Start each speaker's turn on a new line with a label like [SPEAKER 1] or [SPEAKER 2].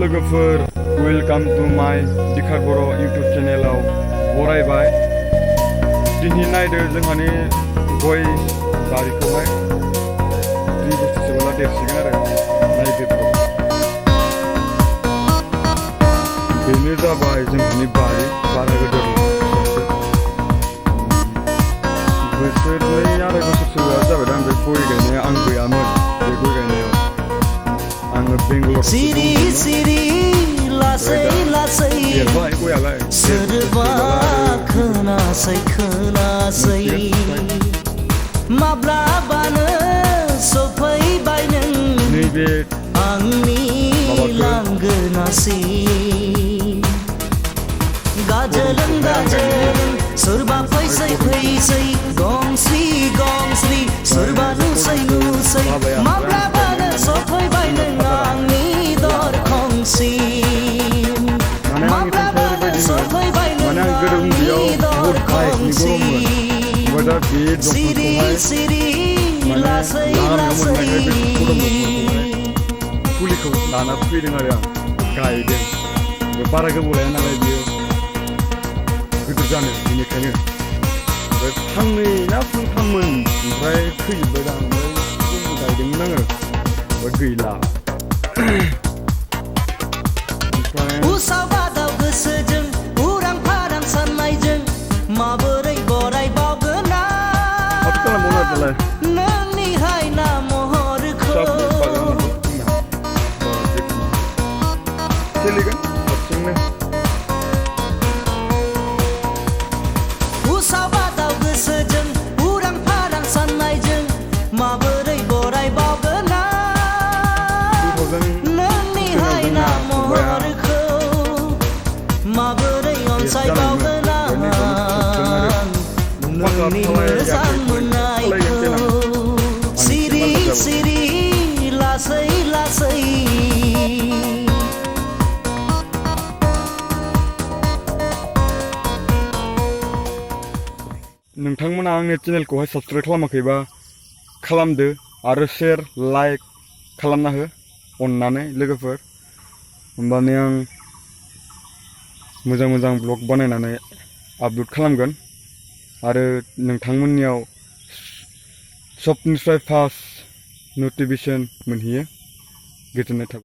[SPEAKER 1] लोगोफोर welcome to माय दिखा बर' इउटुब चेनेलाव बरायबाय। दिनै नायदो जोंहानि गय बारिखौहाय 2 बोसोरसोबोला देरसिगोन आरो नायदो। बेनो जाबाय जोंहानि बारि बारा गोदोर बोसोरनै आराय बोसोरसोआ जाबाय आं बे गय गायनाया। आं गैयामोन बे गय गायनायाव। आङो बेंगलराव
[SPEAKER 2] सिरि सिरि लासै लासै
[SPEAKER 1] देरबाय गयालाय।
[SPEAKER 2] सोरबा खोनासै खोनासै माब्लाबानो सफैबाय नों
[SPEAKER 1] नैबे
[SPEAKER 2] आंनि लांगोनासिम। गाजोलों गाजोलों सोरबा फैसै फैसै गंस्रि गंस्रि सोरबा नुसै नुसै माब्लाबानो सफैबाय नों आंनि दरखंसिम। माब्लाबानो सफैबाय नों आंनि दरखंसिम। सिरि सिरि लासै लासै
[SPEAKER 1] फुलिखौ लाना फैदों आरो आं गायदों। बारा गोबाव लाया नालाय बियो गिदिर जानो, बेनिखायनो ओमफ्राय फांनै ना फांथाममोन ओमफ्राय थैजोब्बाय दा। ओमफ्राय गायदोंमोन आङो ओमफ्राय गैला।
[SPEAKER 2] उसाव बादाव गोसोजों उरां फारां साननायजों माबोरै बरायबावगोन आं नोंनि हायना महरखौ। उसाव बादाव गोसोजों उरां फारां साननायजों माबोरै बरायबावगोन आं नोंनि हायना महरखौ। माबोरै अनसायबावगोन आं नोंनि मोजां मोननायखौ। सिरि सिरि लासै लासै
[SPEAKER 1] नोंथांमोना आंनि चेनेलखौहाय साबस्क्राइब खालामाखैबा खालामदो आरो शेयार लाइक खालामना हो अननानै लोगोफोर। होमबानो आं मोजां मोजां ब्लग बानायनानै आपल'ड खालामगोन आरो नोंथांमोननियाव सबनिफ्राय फार्स्ट नटिफिकेसन मोनहैयो। गोजोननाय थाबाय।